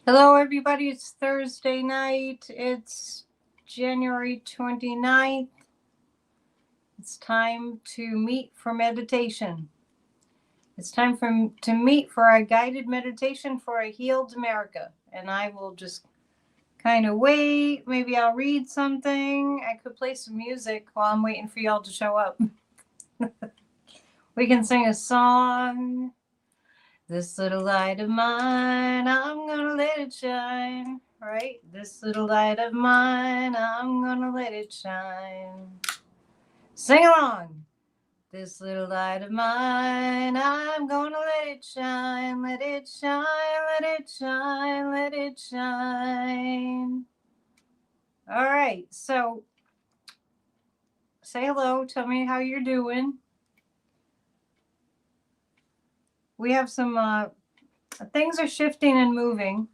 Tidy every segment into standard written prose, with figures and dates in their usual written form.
Hello, everybody. It's Thursday night. It's January 29th. It's time to meet for meditation. It's time to meet for our guided meditation for a healed America. And I will just kind of wait. Maybe I'll read something. I could play some music while I'm waiting for y'all to show up. We can sing a song. This little light of mine, I'm gonna let it shine. Right? This little light of mine, I'm gonna let it shine. Sing along. This little light of mine, I'm gonna let it shine, let it shine, let it shine, let it shine. All right, so say hello, tell me how you're doing. We have some things are shifting and moving.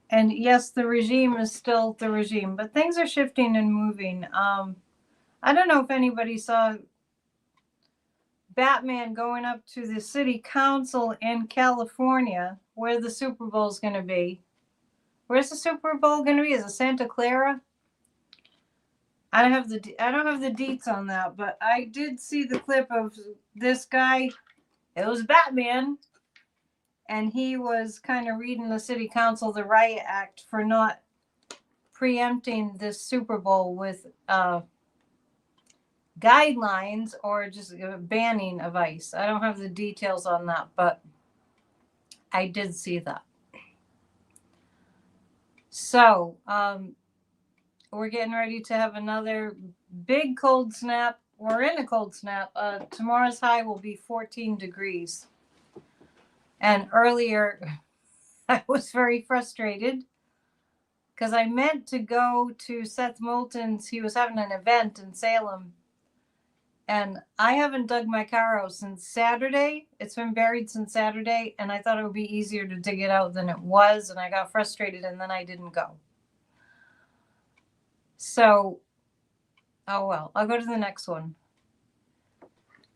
And yes, the regime is still the regime, but things are shifting and moving. I don't know if anybody saw Batman going up to the city council in California where the Super Bowl is going to be. Where's the Super Bowl going to be? Is it Santa Clara? I don't have the deets on that, but I did see the clip of this guy. It was Batman, and he was kind of reading the city council the riot act for not preempting this Super Bowl with guidelines or just banning of ice. I don't have the details on that, but I did see that. So we're getting ready to have another big cold snap. We're in a cold snap. Tomorrow's high will be 14 degrees. And earlier, I was very frustrated because I meant to go to Seth Moulton's. He was having an event in Salem. And I haven't dug my car out since Saturday. It's been buried since Saturday, and I thought it would be easier to dig it out than it was, and I got frustrated, and then I didn't go. So, oh well, I'll go to the next one.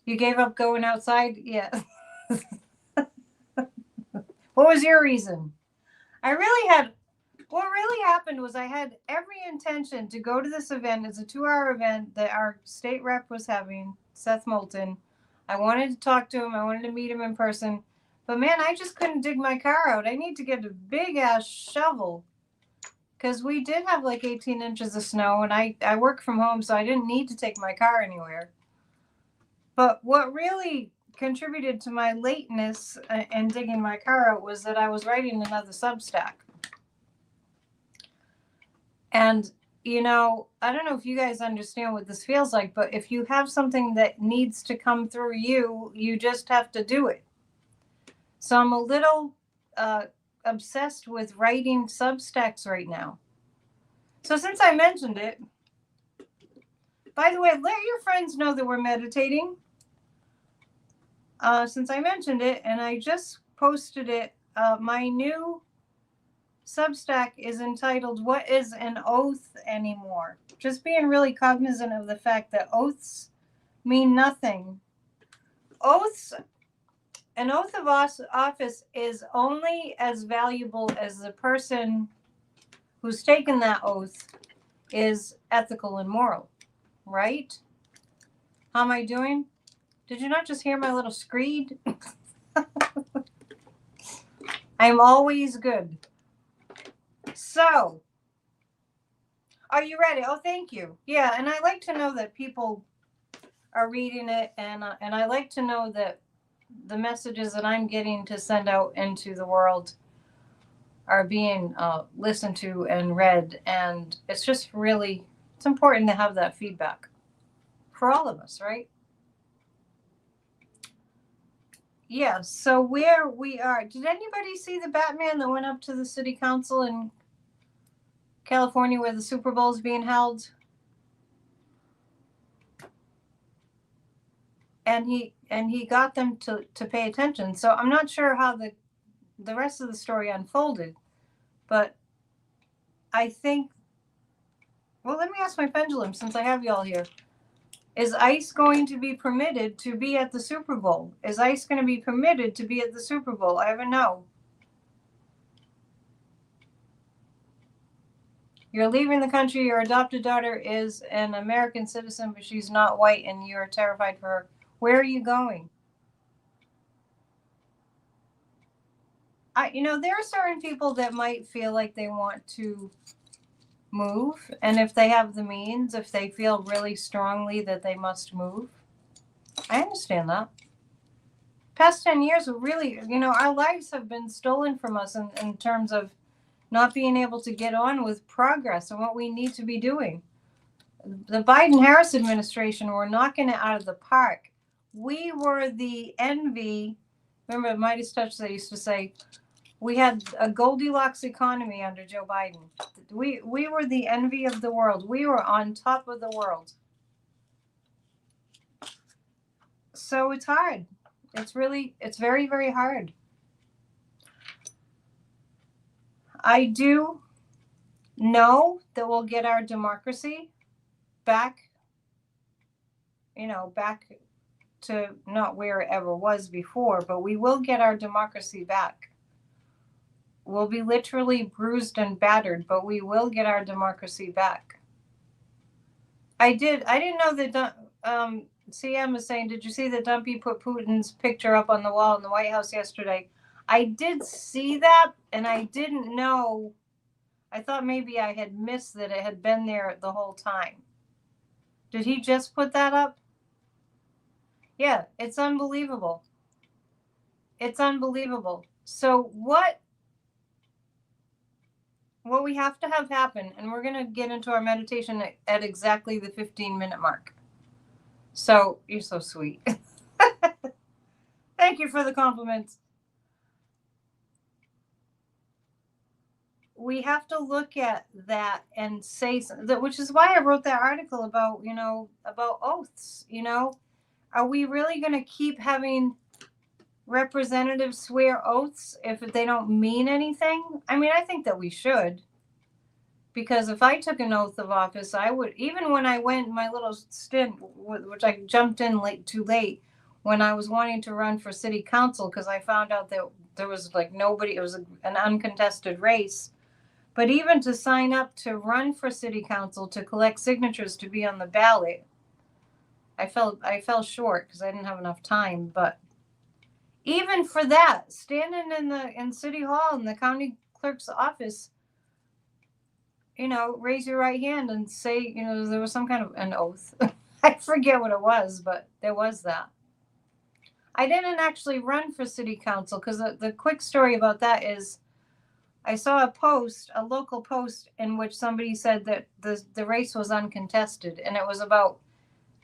You gave up going outside? Yeah. What was your reason? What really happened was I had every intention to go to this event. It's a 2-hour event that our state rep was having, Seth Moulton. I wanted to talk to him. I wanted to meet him in person. But man, I just couldn't dig my car out. I need to get a big ass shovel because we did have like 18 inches of snow, and I work from home, so I didn't need to take my car anywhere. But what really contributed to my lateness in digging my car out was that I was writing another Substack. And, I don't know if you guys understand what this feels like, but if you have something that needs to come through you, you just have to do it. So I'm a little obsessed with writing Substacks right now. So since I mentioned it, by the way, let your friends know that we're meditating. Since I mentioned it, and I just posted it, my new Substack is entitled "What is an Oath Anymore?" Just being really cognizant of the fact that oaths mean nothing. An oath of office is only as valuable as the person who's taken that oath is ethical and moral, right? How am I doing? Did you not just hear my little screed? I'm always good. So, are you ready? Oh, thank you. Yeah, and I like to know that people are reading it, and I like to know that the messages that I'm getting to send out into the world are being listened to and read, and it's just really, it's important to have that feedback for all of us, right? Yeah, so where we are, did anybody see the Batman that went up to the city council in California where the Super Bowl is being held? And he got them to pay attention. So I'm not sure how the rest of the story unfolded, but I think, well, let me ask my pendulum since I have y'all here. Is ICE going to be permitted to be at the Super Bowl? Is ICE going to be permitted to be at the Super Bowl? I have a no. You're leaving the country. Your adopted daughter is an American citizen, but she's not white, and you're terrified for her. Where are you going? There are certain people that might feel like they want to move, and if they have the means, if they feel really strongly that they must move, I understand that. Past 10 years, really, our lives have been stolen from us in terms of not being able to get on with progress and what we need to be doing. The Biden-Harris administration were knocking it out of the park. We were the envy. Remember Midas Touch, they used to say, we had a Goldilocks economy under Joe Biden. We were the envy of the world. We were on top of the world. So it's hard. It's very, very hard. I do know that we'll get our democracy back, back to not where it ever was before, but we will get our democracy back. We'll be literally bruised and battered, but we will get our democracy back. I didn't know that CM was saying, did you see that Dumpy put Putin's picture up on the wall in the White House yesterday? I did see that, and I didn't know. I thought maybe I had missed that it had been there the whole time. Did he just put that up? Yeah, it's unbelievable. It's unbelievable. So what we have to have happen, and we're going to get into our meditation at exactly the 15-minute mark. So you're so sweet. Thank you for the compliments. We have to look at that and say that, which is why I wrote that article about, about oaths. Are we really going to keep having representatives swear oaths if they don't mean anything? I mean, I think that we should. Because if I took an oath of office, I would, even when I went my little stint, which I jumped in too late, when I was wanting to run for city council, because I found out that there was nobody, it was an uncontested race. But even to sign up to run for city council, to collect signatures to be on the ballot, I fell short because I didn't have enough time. But even for that, standing in City Hall in the county clerk's office, raise your right hand and say, there was some kind of an oath. I forget what it was, but there was that. I didn't actually run for city council because the quick story about that is I saw a local post in which somebody said that the race was uncontested, and it was about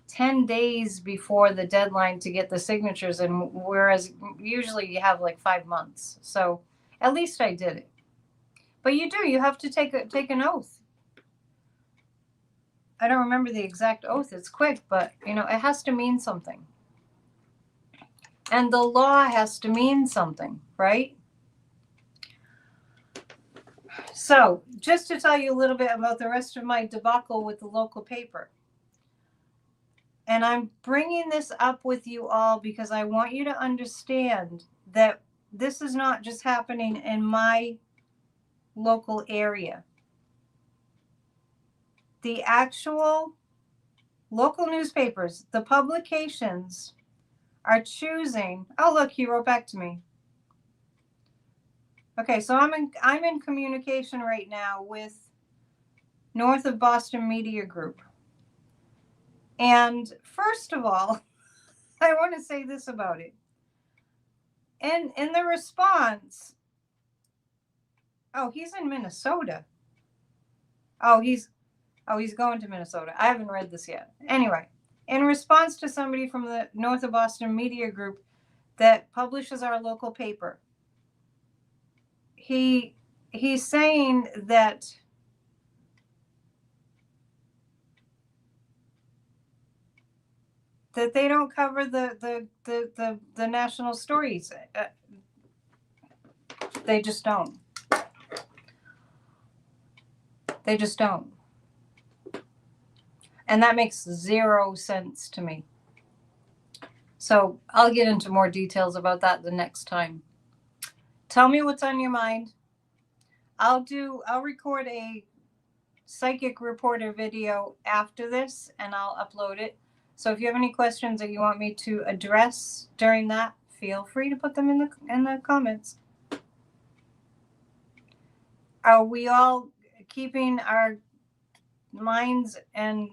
10 days before the deadline to get the signatures, and whereas usually you have 5 months. So at least I did it. But you have to take an oath. I don't remember the exact oath. It's quick, but it has to mean something. And the law has to mean something, right? So just to tell you a little bit about the rest of my debacle with the local paper. And I'm bringing this up with you all because I want you to understand that this is not just happening in my local area. The actual local newspapers, the publications are choosing. Oh, look, he wrote back to me. Okay, so I'm in communication right now with North of Boston Media Group. And first of all, I want to say this about it. And in the response, he's in Minnesota. He's going to Minnesota. I haven't read this yet. Anyway, in response to somebody from the North of Boston Media Group that publishes our local paper, he's saying that they don't cover the national stories. They just don't. They just don't. And that makes zero sense to me. So I'll get into more details about that the next time. Tell me what's on your mind. I'll record a psychic reporter video after this, and I'll upload it. So if you have any questions that you want me to address during that, feel free to put them in the comments. Are we all keeping our minds and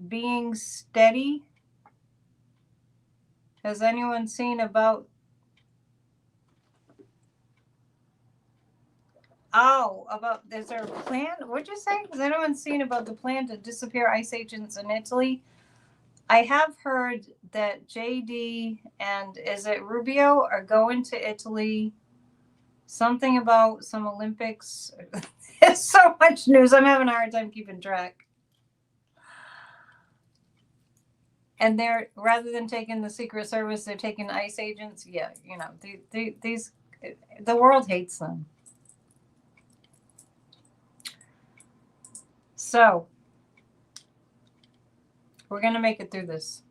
being steady? Has anyone seen about is there a plan? What'd you say? Has anyone seen about the plan to disappear ICE agents in Italy? I have heard that JD and is it Rubio are going to Italy. Something about some Olympics. It's so much news. I'm having a hard time keeping track. And they're, rather than taking the Secret Service, they're taking ICE agents. Yeah, you know, these, the world hates them. So, we're going to make it through this.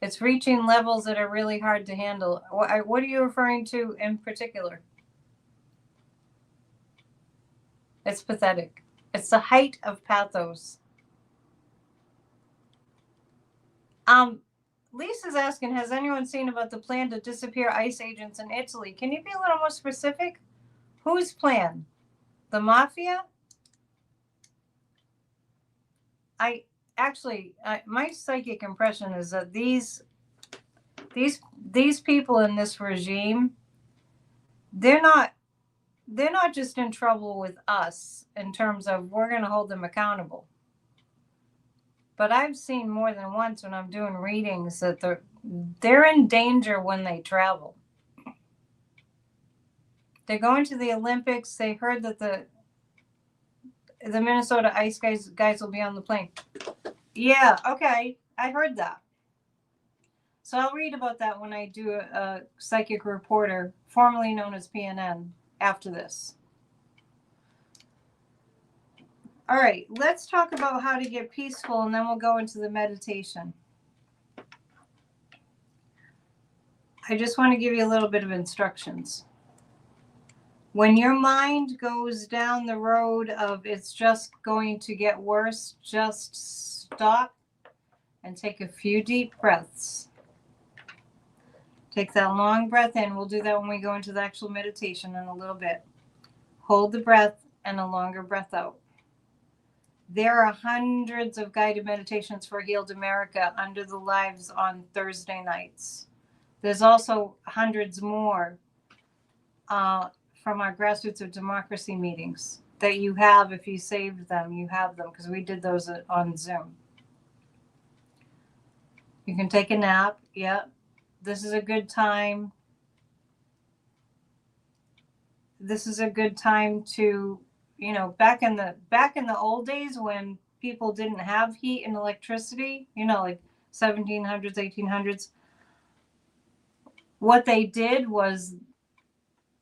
It's reaching levels that are really hard to handle. What are you referring to in particular? It's pathetic. It's the height of pathos. Lisa's asking, has anyone seen about the plan to disappear ICE agents in Italy? Can you be a little more specific? Whose plan? The mafia? My psychic impression is that these people in this regime, they're not just in trouble with us in terms of we're going to hold them accountable. But I've seen more than once when I'm doing readings that they're in danger when they travel. They're going to the Olympics. They heard that the Minnesota ICE guys will be on the plane. Yeah, okay. I heard that. So I'll read about that when I do a psychic reporter, formerly known as PNN, after this. All right, let's talk about how to get peaceful, and then we'll go into the meditation. I just want to give you a little bit of instructions. When your mind goes down the road of it's just going to get worse, just stop and take a few deep breaths. Take that long breath in. We'll do that when we go into the actual meditation in a little bit. Hold the breath and a longer breath out. There are hundreds of guided meditations for Healed America under the lives on Thursday nights. There's also hundreds more from our Grassroots of Democracy meetings that you have. If you saved them, you have them, because we did those on Zoom. You can take a nap. Yeah, this is a good time. This is a good time to, you know, back in the old days when people didn't have heat and electricity, you know, like 1700s, 1800s, what they did was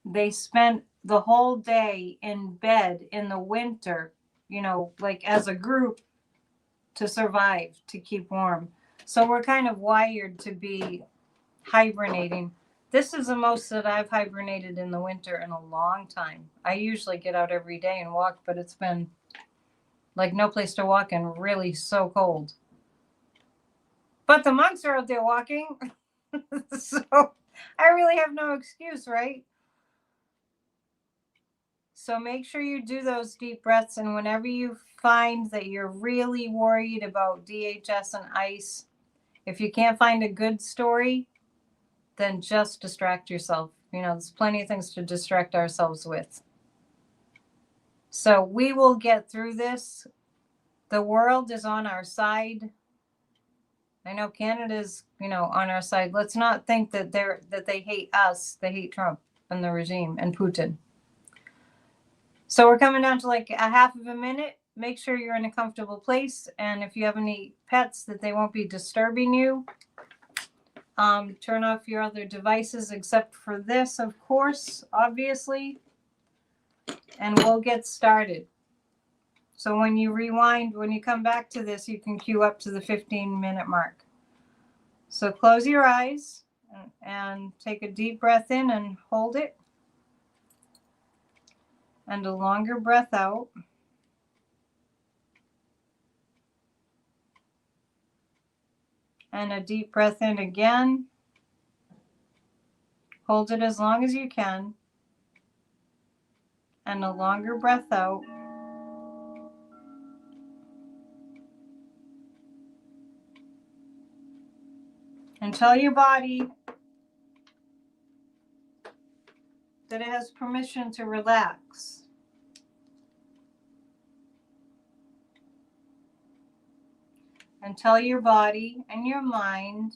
they spent the whole day in bed in the winter, you know, like as a group to survive, to keep warm. So we're kind of wired to be hibernating. This is the most that I've hibernated in the winter in a long time. I usually get out every day and walk, but it's been like no place to walk and really so cold. But the monks are out there walking. So I really have no excuse, right? So make sure you do those deep breaths. And whenever you find that you're really worried about DHS and ICE, if you can't find a good story, then just distract yourself. You know, there's plenty of things to distract ourselves with. So we will get through this. The world is on our side. I know Canada's, you know, on our side. Let's not think that they hate us. They hate Trump and the regime and Putin. So we're coming down to like a half of a minute. Make sure you're in a comfortable place. And if you have any pets, that they won't be disturbing you. Turn off your other devices except for this, of course, obviously. And we'll get started. So when you rewind, when you come back to this, you can queue up to the 15-minute mark. So close your eyes and take a deep breath in and hold it. And a longer breath out. And a deep breath in again. Hold it as long as you can. And a longer breath out. And tell your body that it has permission to relax. And tell your body and your mind,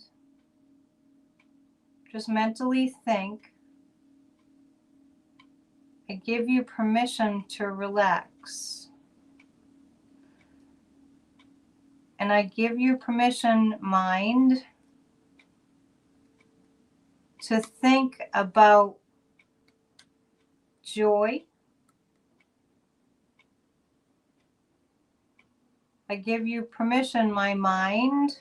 just mentally think, I give you permission to relax. And I give you permission, mind, to think about joy. I give you permission, my mind,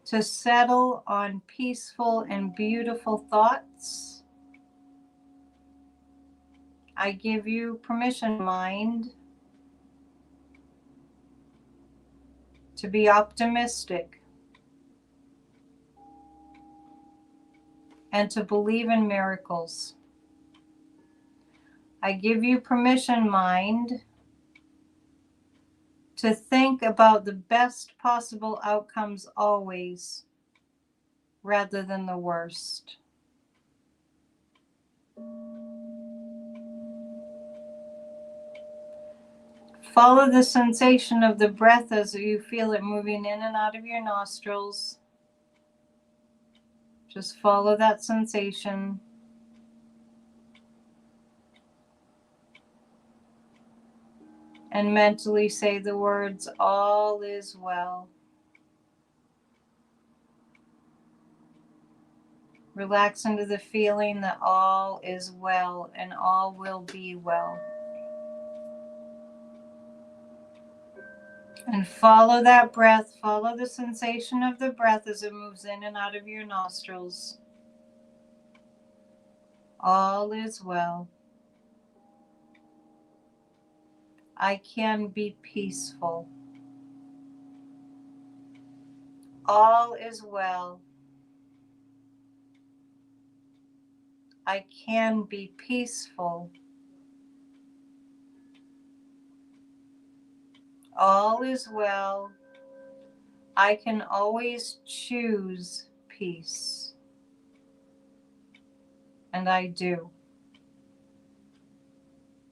to settle on peaceful and beautiful thoughts. I give you permission, mind, to be optimistic and to believe in miracles. I give you permission, mind, to think about the best possible outcomes always, rather than the worst. Follow the sensation of the breath as you feel it moving in and out of your nostrils. Just follow that sensation. And mentally say the words, all is well. Relax into the feeling that all is well and all will be well. And follow that breath, follow the sensation of the breath as it moves in and out of your nostrils. All is well. I can be peaceful. All is well. I can be peaceful. All is well. I can always choose peace. And I do.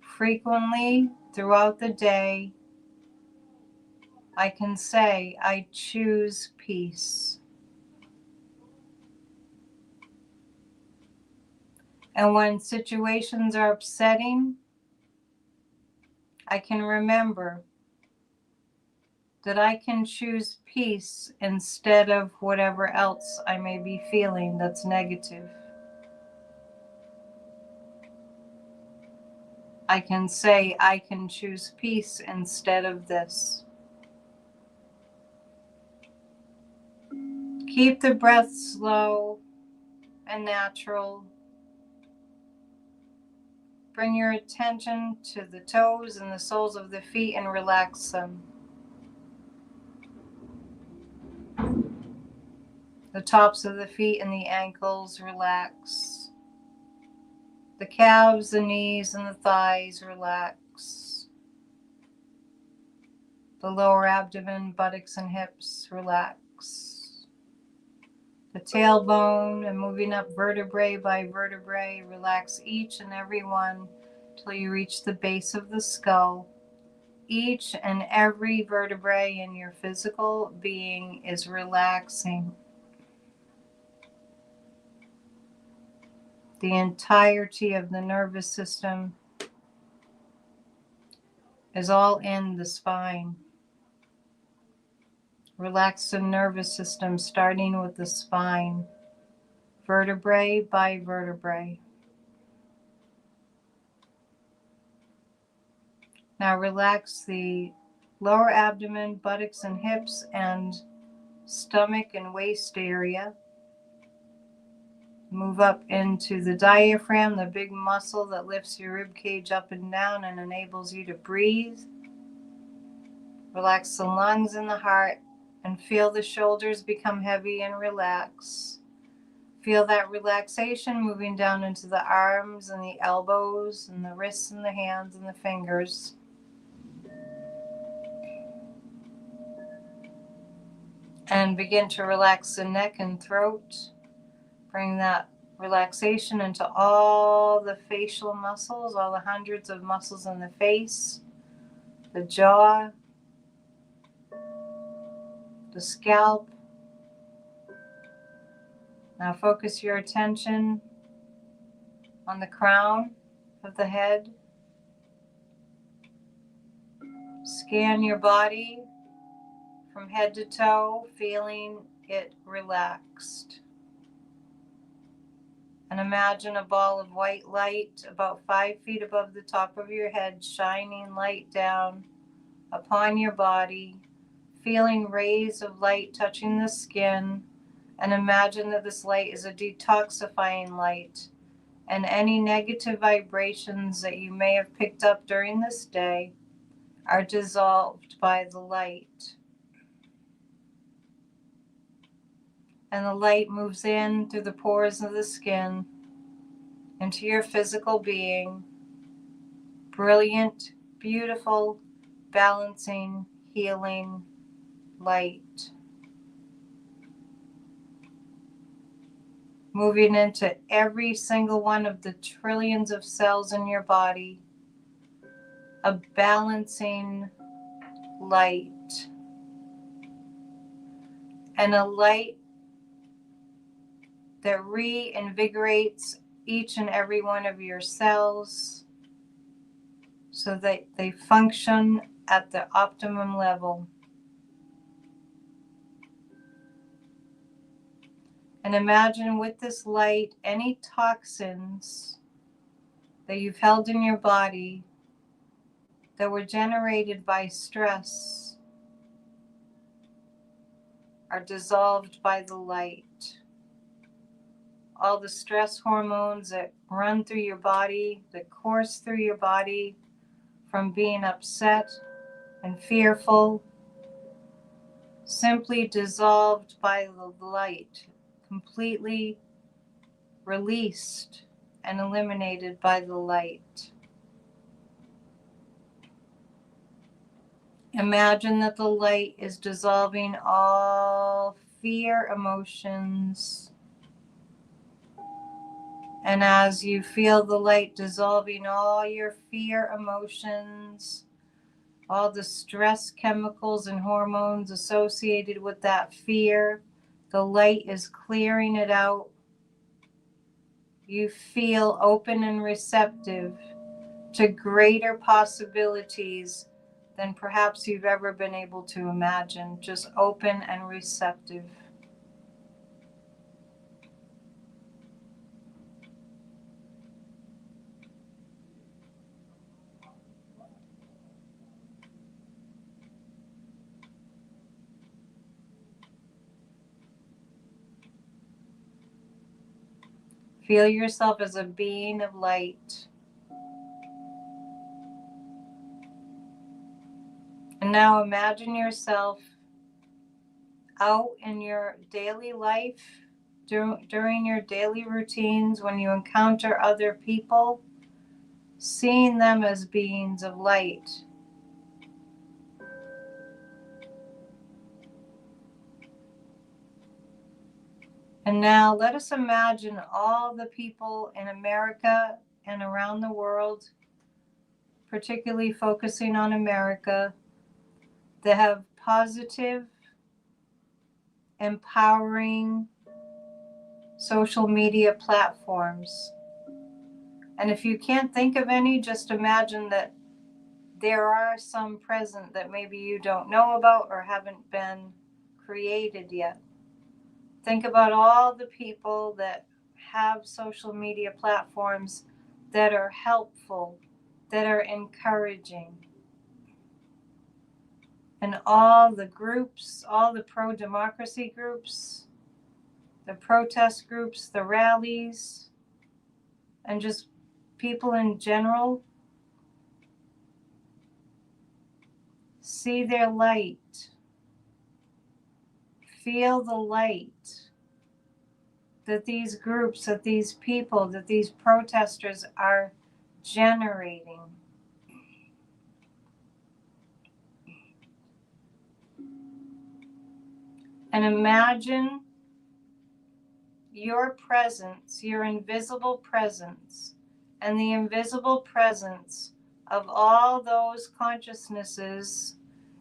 Frequently throughout the day, I can say, I choose peace. And when situations are upsetting, I can remember that I can choose peace instead of whatever else I may be feeling that's negative. I can say I can choose peace instead of this. Keep the breath slow and natural. Bring your attention to the toes and the soles of the feet and relax them. The tops of the feet and the ankles relax. The calves, the knees, and the thighs relax. The lower abdomen, buttocks, and hips relax. The tailbone and moving up vertebrae by vertebrae, relax each and every one till you reach the base of the skull. Each and every vertebrae in your physical being is relaxing. The entirety of the nervous system is all in the spine. Relax the nervous system starting with the spine, vertebrae by vertebrae. Now relax the lower abdomen, buttocks and hips, and stomach and waist area. Move up into the diaphragm, the big muscle that lifts your rib cage up and down and enables you to breathe. Relax the lungs and the heart and feel the shoulders become heavy and relax. Feel that relaxation moving down into the arms and the elbows and the wrists and the hands and the fingers. And begin to relax the neck and throat. Bring that relaxation into all the facial muscles, all the hundreds of muscles in the face, the jaw, the scalp. Now focus your attention on the crown of the head. Scan your body from head to toe, feeling it relaxed. And imagine a ball of white light about 5 feet above the top of your head, shining light down upon your body, feeling rays of light touching the skin, and imagine that this light is a detoxifying light, and any negative vibrations that you may have picked up during this day are dissolved by the light. And the light moves in through the pores of the skin into your physical being. Brilliant, beautiful, balancing, healing light. Moving into every single one of the trillions of cells in your body. A balancing light. And a light that reinvigorates each and every one of your cells so that they function at the optimum level. And imagine with this light, any toxins that you've held in your body that were generated by stress are dissolved by the light. All the stress hormones that run through your body, that course through your body from being upset and fearful, simply dissolved by the light, completely released and eliminated by the light. Imagine that the light is dissolving all fear emotions. And as you feel the light dissolving all your fear emotions, all the stress chemicals and hormones associated with that fear, the light is clearing it out. You feel open and receptive to greater possibilities than perhaps you've ever been able to imagine. Just open and receptive. Feel yourself as a being of light. And now imagine yourself out in your daily life, during your daily routines, when you encounter other people, seeing them as beings of light. And now let us imagine all the people in America and around the world, particularly focusing on America, that have positive, empowering social media platforms. And if you can't think of any, just imagine that there are some present that maybe you don't know about or haven't been created yet. Think about all the people that have social media platforms that are helpful, that are encouraging. And all the groups, all the pro-democracy groups the protest groups, the rallies, and just people in general see their light, feel the light that these groups, that these people, that these protesters are generating. And imagine your presence, your invisible presence, and the invisible presence of all those consciousnesses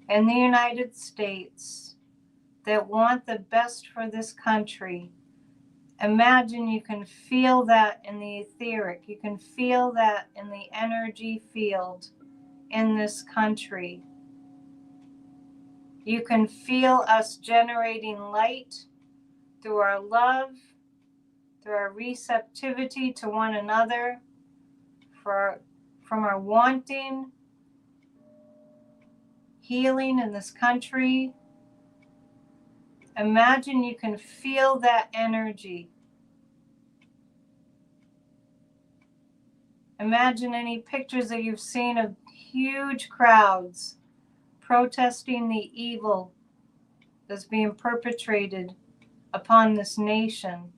in the United States that want the best for this country. Imagine you can feel that in the etheric, you can feel that in the energy field in this country. You can feel us generating light through our love, through our receptivity to one another, from our wanting healing in this country. Imagine you can feel that energy. Imagine any pictures that you've seen of huge crowds protesting the evil that's being perpetrated upon this nation.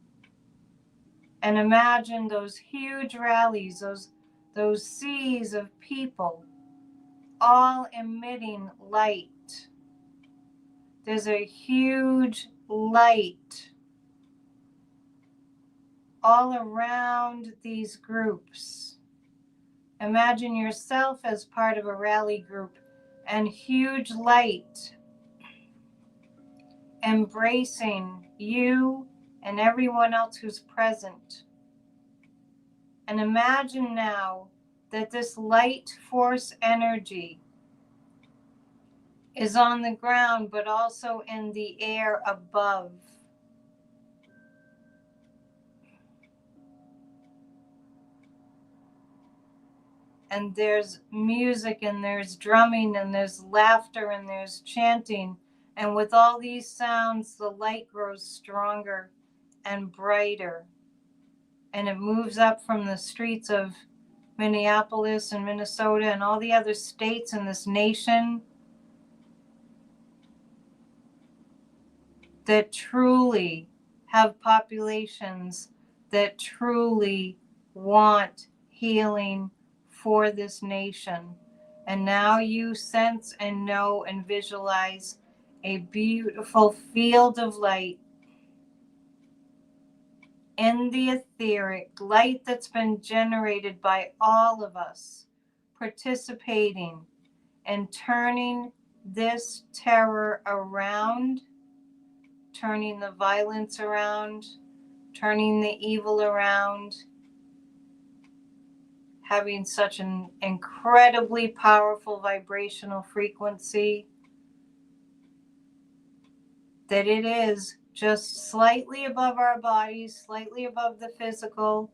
And imagine those huge rallies, those seas of people all emitting light. There's a huge light all around these groups. Imagine yourself as part of a rally group and huge light embracing you and everyone else who's present. And imagine now that this light force energy is on the ground, but also in the air above. And there's music, and there's drumming, and there's laughter, and there's chanting. And with all these sounds, the light grows stronger and brighter. And it moves up from the streets of Minneapolis and Minnesota and all the other states in this nation that truly have populations that truly want healing for this nation. And now you sense and know and visualize a beautiful field of light in the etheric, light that's been generated by all of us participating and turning this terror around, turning the violence around, turning the evil around, having such an incredibly powerful vibrational frequency that it is just slightly above our bodies, slightly above the physical,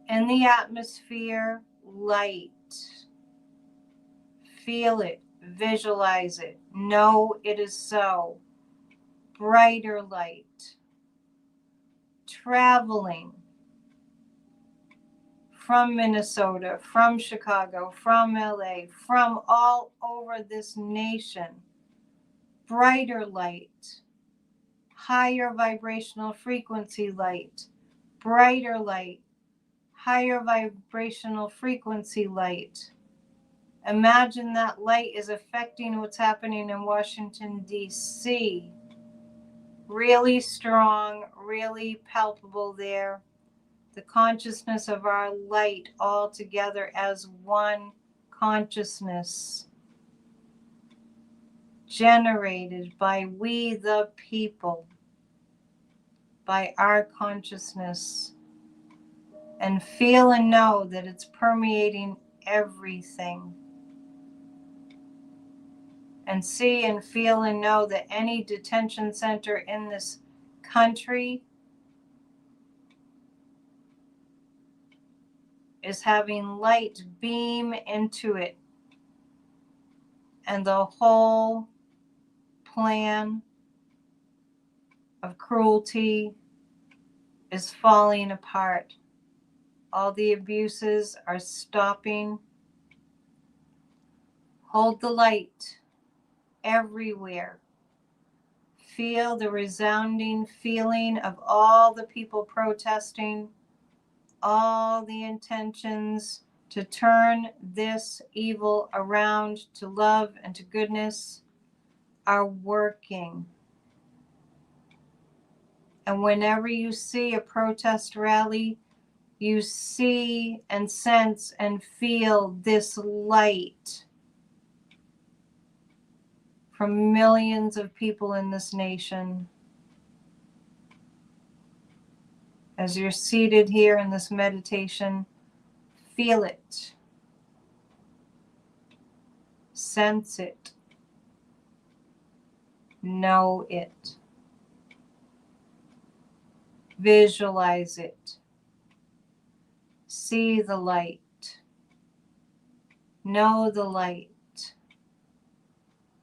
in the atmosphere, light. Feel it, visualize it, know it is so. Brighter light, traveling from Minnesota, from Chicago, from LA, from all over this nation. Brighter light, higher vibrational frequency light, brighter light, higher vibrational frequency light. Imagine that light is affecting what's happening in Washington, D.C. Really strong, really palpable there. The consciousness of our light all together as one consciousness, generated by we the people, by our consciousness, and feel and know that it's permeating everything. And see and feel and know that any detention center in this country is having light beam into it. And the whole plan of cruelty is falling apart. All the abuses are stopping. Hold the light everywhere. Feel the resounding feeling of all the people protesting, all the intentions to turn this evil around to love and to goodness are working. And whenever you see a protest rally, you see and sense and feel this light from millions of people in this nation. As you're seated here in this meditation, feel it, sense it, know it, visualize it, see the light, know the light,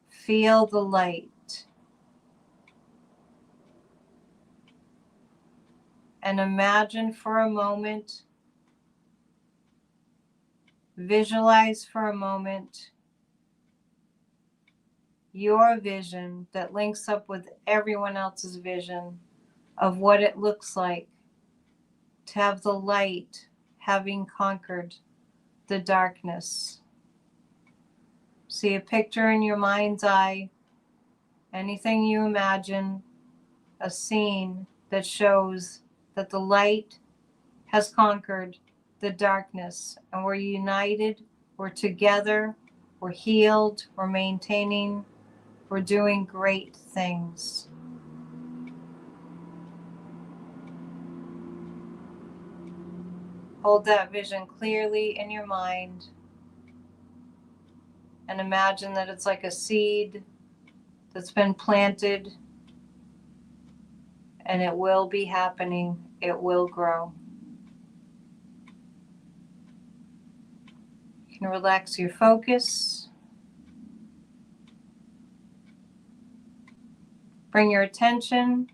feel the light. And imagine for a moment, visualize for a moment your vision that links up with everyone else's vision of what it looks like to have the light having conquered the darkness. See a picture in your mind's eye, anything you imagine, a scene that shows that the light has conquered the darkness, and we're united, we're together, we're healed, we're maintaining, we're doing great things. Hold that vision clearly in your mind and imagine that it's like a seed that's been planted, and it will be happening, it will grow. You can relax your focus. Bring your attention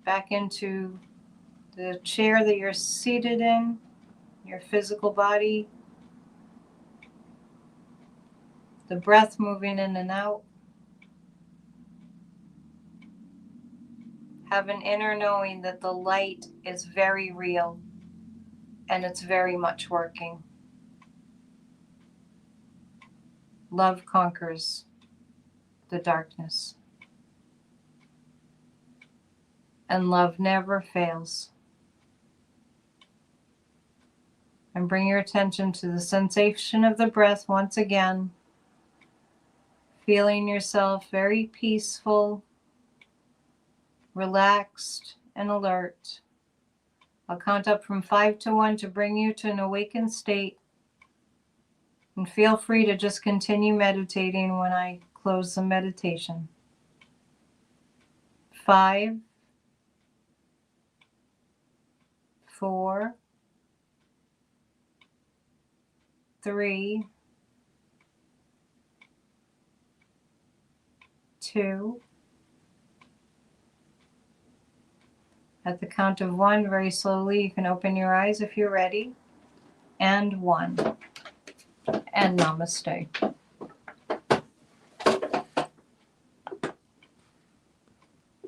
back into the chair that you're seated in, your physical body, the breath moving in and out. Have an inner knowing that the light is very real and it's very much working. Love conquers the darkness. And love never fails. And bring your attention to the sensation of the breath once again. Feeling yourself very peaceful, relaxed, and alert. I'll count up from 5 to 1 to bring you to an awakened state. And feel free to just continue meditating when I close the meditation. 5, 4, 3, 2. At the count of 1, very slowly, you can open your eyes if you're ready. And 1. And namaste.